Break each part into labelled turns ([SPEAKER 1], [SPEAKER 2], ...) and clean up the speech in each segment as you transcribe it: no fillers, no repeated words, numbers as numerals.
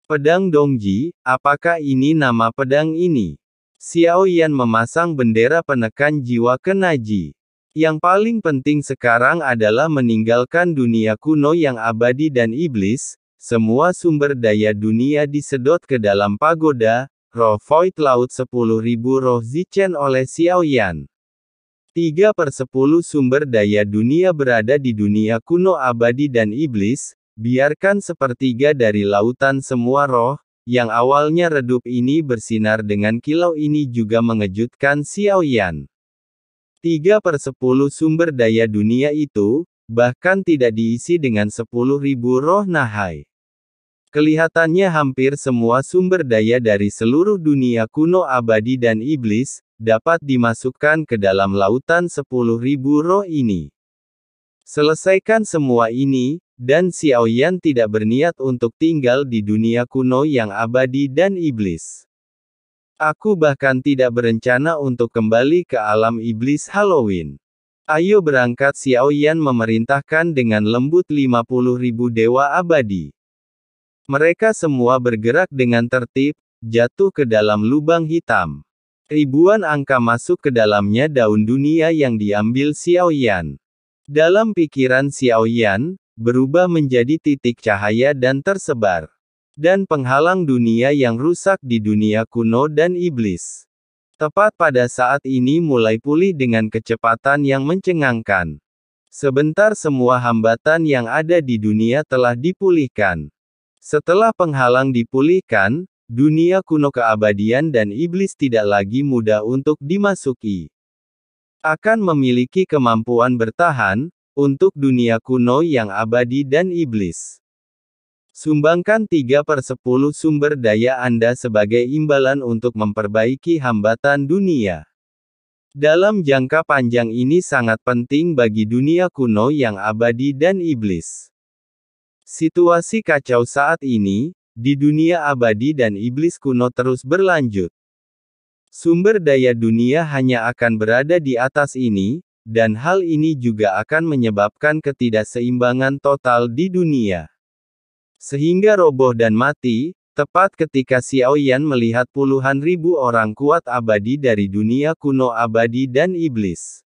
[SPEAKER 1] Pedang Dongji, apakah ini nama pedang ini? Xiao Yan memasang bendera penekan jiwa ke Naji. Yang paling penting sekarang adalah meninggalkan dunia kuno yang abadi dan iblis. Semua sumber daya dunia disedot ke dalam pagoda, roh Void Laut 10.000 roh Zichen oleh Xiao Yan. 3/10 sumber daya dunia berada di dunia kuno abadi dan iblis. Biarkan sepertiga dari lautan semua roh, yang awalnya redup ini bersinar dengan kilau ini juga mengejutkan Xiao Yan. 3/10 sumber daya dunia itu, bahkan tidak diisi dengan 10.000 roh nahai. Kelihatannya hampir semua sumber daya dari seluruh dunia kuno abadi dan iblis, dapat dimasukkan ke dalam lautan 10.000 roh ini. Selesaikan semua ini, dan Xiao Yan tidak berniat untuk tinggal di dunia kuno yang abadi dan iblis. Aku bahkan tidak berencana untuk kembali ke alam iblis Halloween. Ayo berangkat, Xiao Yan memerintahkan dengan lembut 50.000 dewa abadi. Mereka semua bergerak dengan tertib, jatuh ke dalam lubang hitam. Ribuan angka masuk ke dalamnya daun dunia yang diambil Xiao Yan. Dalam pikiran Xiao Yan, berubah menjadi titik cahaya dan tersebar. Dan penghalang dunia yang rusak di dunia kuno dan iblis. Tepat pada saat ini mulai pulih dengan kecepatan yang mencengangkan. Sebentar semua hambatan yang ada di dunia telah dipulihkan. Setelah penghalang dipulihkan, dunia kuno keabadian dan iblis tidak lagi mudah untuk dimasuki. Akan memiliki kemampuan bertahan, untuk dunia kuno yang abadi dan iblis. Sumbangkan 3/10 sumber daya Anda sebagai imbalan untuk memperbaiki hambatan dunia. Dalam jangka panjang ini sangat penting bagi dunia kuno yang abadi dan iblis. Situasi kacau saat ini, di dunia abadi dan iblis kuno terus berlanjut. Sumber daya dunia hanya akan berada di atas ini, dan hal ini juga akan menyebabkan ketidakseimbangan total di dunia. Sehingga roboh dan mati, tepat ketika Xiao Yan melihat puluhan ribu orang kuat abadi dari dunia kuno abadi dan iblis.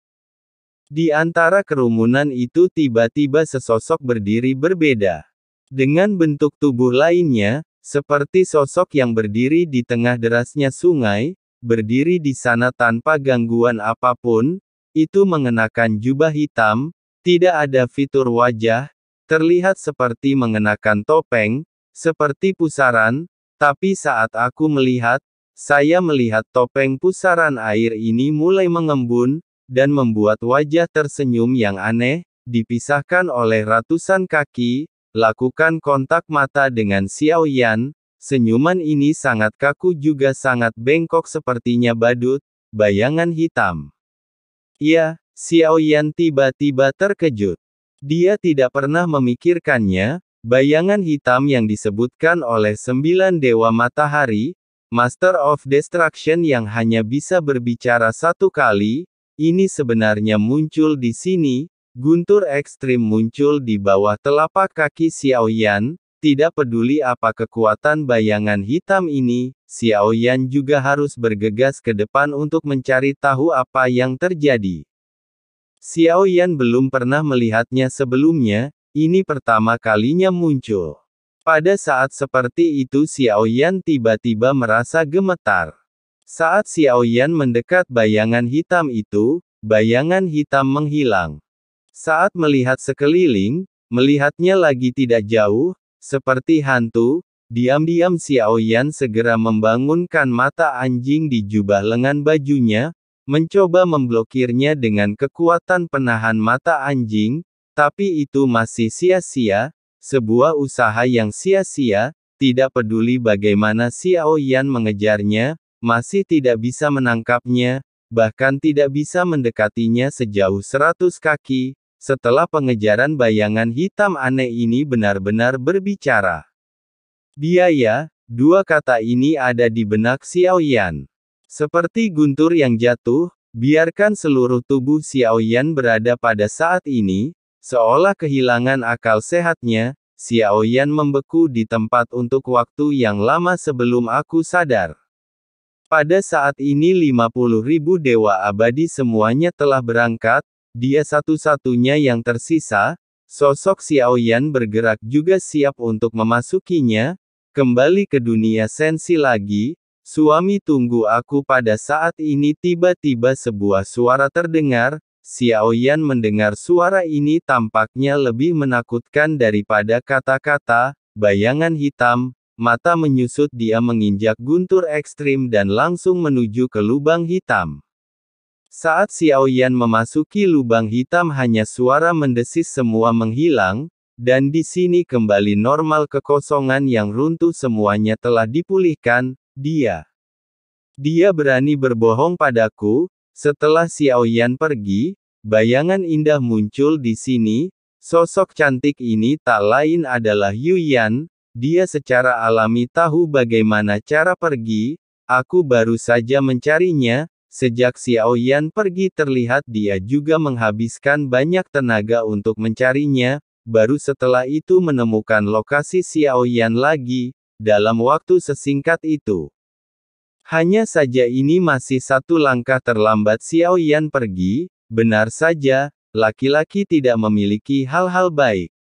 [SPEAKER 1] Di antara kerumunan itu tiba-tiba sesosok berdiri berbeda. Dengan bentuk tubuh lainnya, seperti sosok yang berdiri di tengah derasnya sungai, berdiri di sana tanpa gangguan apapun. Itu mengenakan jubah hitam, tidak ada fitur wajah, terlihat seperti mengenakan topeng, seperti pusaran, tapi saat aku melihat, saya melihat topeng pusaran air ini mulai mengembun, dan membuat wajah tersenyum yang aneh, dipisahkan oleh ratusan kaki, lakukan kontak mata dengan Xiao Yan, senyuman ini sangat kaku juga sangat bengkok sepertinya badut, bayangan hitam. Ya, Xiao Yan tiba-tiba terkejut. Dia tidak pernah memikirkannya, bayangan hitam yang disebutkan oleh 9 Dewa Matahari, Master of Destruction yang hanya bisa berbicara satu kali, ini sebenarnya muncul di sini. Guntur ekstrim muncul di bawah telapak kaki Xiao Yan, tidak peduli apa kekuatan bayangan hitam ini, Xiao Yan juga harus bergegas ke depan untuk mencari tahu apa yang terjadi. Xiao Yan belum pernah melihatnya sebelumnya, ini pertama kalinya muncul. Pada saat seperti itu Xiao Yan tiba-tiba merasa gemetar. Saat Xiao Yan mendekat bayangan hitam itu, bayangan hitam menghilang. Saat melihat sekeliling, melihatnya lagi tidak jauh, seperti hantu, diam-diam Xiao Yan segera membangunkan mata anjing di jubah lengan bajunya, mencoba memblokirnya dengan kekuatan penahan mata anjing, tapi itu masih sia-sia, sebuah usaha yang sia-sia, tidak peduli bagaimana Xiao Yan mengejarnya, masih tidak bisa menangkapnya, bahkan tidak bisa mendekatinya sejauh 100 kaki, setelah pengejaran bayangan hitam aneh ini benar-benar berbicara. Biaya, dua kata ini ada di benak Xiao Yan. Seperti guntur yang jatuh, biarkan seluruh tubuh Xiao Yan berada pada saat ini, seolah kehilangan akal sehatnya, Xiao Yan membeku di tempat untuk waktu yang lama sebelum aku sadar. Pada saat ini 50.000 dewa abadi semuanya telah berangkat, dia satu-satunya yang tersisa. Sosok Xiao Yan bergerak juga siap untuk memasukinya. Kembali ke dunia sensi lagi. Suami, tunggu aku. Pada saat ini tiba-tiba sebuah suara terdengar. Xiao Yan mendengar suara ini tampaknya lebih menakutkan daripada kata-kata. Bayangan hitam, mata menyusut, dia menginjak guntur ekstrim dan langsung menuju ke lubang hitam. Saat Xiao Yan memasuki lubang hitam hanya suara mendesis semua menghilang, dan di sini kembali normal, kekosongan yang runtuh semuanya telah dipulihkan. Dia berani berbohong padaku. Setelah Xiao Yan pergi, bayangan indah muncul di sini. Sosok cantik ini tak lain adalah Yu Yan. Dia secara alami tahu bagaimana cara pergi. Aku baru saja mencarinya. Sejak Xiao Yan pergi terlihat dia juga menghabiskan banyak tenaga untuk mencarinya. Baru setelah itu menemukan lokasi Xiao Yan lagi. Dalam waktu sesingkat itu. Hanya saja ini masih satu langkah terlambat Xiao Yan pergi. Benar saja, laki-laki tidak memiliki hal-hal baik.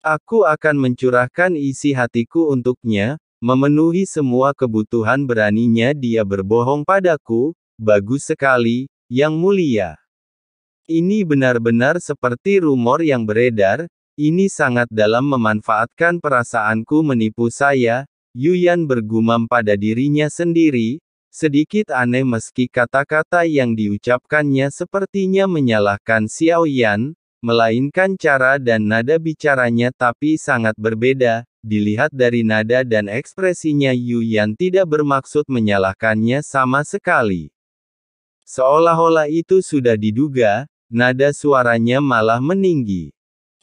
[SPEAKER 1] Aku akan mencurahkan isi hatiku untuknya, memenuhi semua kebutuhan. Beraninya dia berbohong padaku. Bagus sekali, Yang Mulia. Ini benar-benar seperti rumor yang beredar. Ini sangat dalam memanfaatkan perasaanku menipu saya. Yu Yan bergumam pada dirinya sendiri, sedikit aneh meski kata-kata yang diucapkannya sepertinya menyalahkan Xiao Yan, melainkan cara dan nada bicaranya tapi sangat berbeda. Dilihat dari nada dan ekspresinya, Yu Yan tidak bermaksud menyalahkannya sama sekali. Seolah-olah itu sudah diduga, nada suaranya malah meninggi.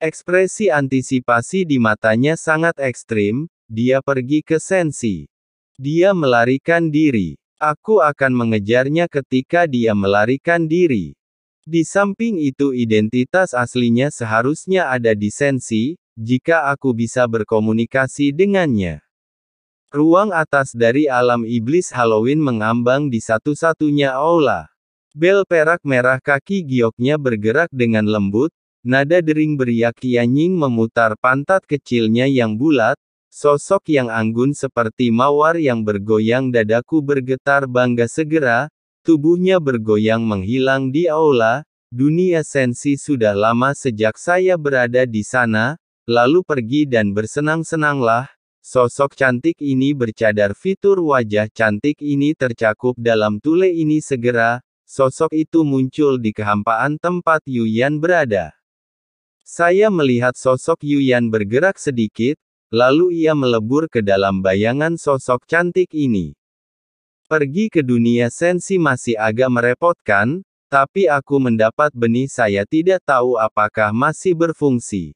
[SPEAKER 1] Ekspresi antisipasi di matanya sangat ekstrim. Dia pergi ke sensi. Dia melarikan diri. Aku akan mengejarnya ketika dia melarikan diri. Di samping itu identitas aslinya seharusnya ada di sensi, jika aku bisa berkomunikasi dengannya. Ruang atas dari alam iblis Halloween mengambang di satu-satunya aula. Bel perak merah kaki gioknya bergerak dengan lembut, nada dering beriak. Qianying memutar pantat kecilnya yang bulat. Sosok yang anggun seperti mawar yang bergoyang. Dadaku bergetar bangga. Segera, tubuhnya bergoyang menghilang di aula. Dunia sensi sudah lama sejak saya berada di sana, lalu pergi dan bersenang-senanglah. Sosok cantik ini bercadar, fitur wajah cantik ini tercakup dalam tule ini. Segera, sosok itu muncul di kehampaan tempat Yu Yan berada. Saya melihat sosok Yu Yan bergerak sedikit. Lalu ia melebur ke dalam bayangan sosok cantik ini. Pergi ke dunia sensi masih agak merepotkan, tapi aku mendapat benih. Saya tidak tahu apakah masih berfungsi.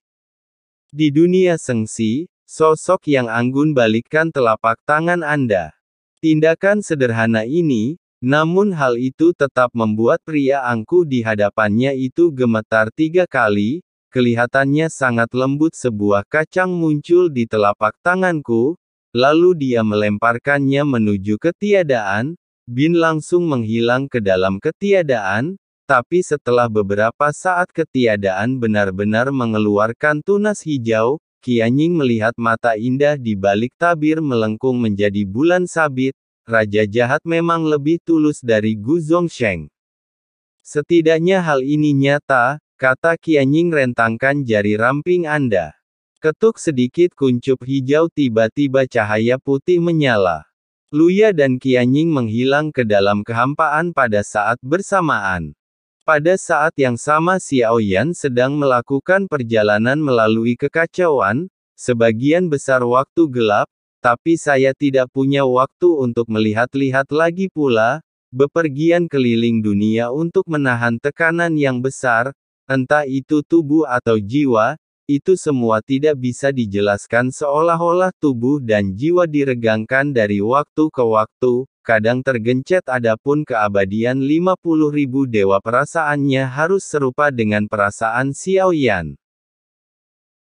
[SPEAKER 1] Di dunia sensi, sosok yang anggun, balikkan telapak tangan Anda. Tindakan sederhana ini, namun hal itu tetap membuat pria angkuh di hadapannya itu gemetar 3 kali. Kelihatannya sangat lembut. Sebuah kacang muncul di telapak tanganku, lalu dia melemparkannya menuju ketiadaan. Bin langsung menghilang ke dalam ketiadaan, tapi setelah beberapa saat ketiadaan benar-benar mengeluarkan tunas hijau. Qianying melihat mata indah di balik tabir melengkung menjadi bulan sabit. Raja jahat memang lebih tulus dari Gu Zongsheng. Setidaknya hal ini nyata. Kata Qianying, rentangkan jari ramping Anda. Ketuk sedikit kuncup hijau, tiba-tiba cahaya putih menyala. Luya dan Qianying menghilang ke dalam kehampaan pada saat bersamaan. Pada saat yang sama Xiao Yan sedang melakukan perjalanan melalui kekacauan, sebagian besar waktu gelap, tapi saya tidak punya waktu untuk melihat-lihat lagi pula, bepergian keliling dunia untuk menahan tekanan yang besar. Entah itu tubuh atau jiwa, itu semua tidak bisa dijelaskan. Seolah-olah tubuh dan jiwa diregangkan dari waktu ke waktu, kadang tergencet. Adapun keabadian 50.000 dewa, perasaannya harus serupa dengan perasaan Xiao Yan.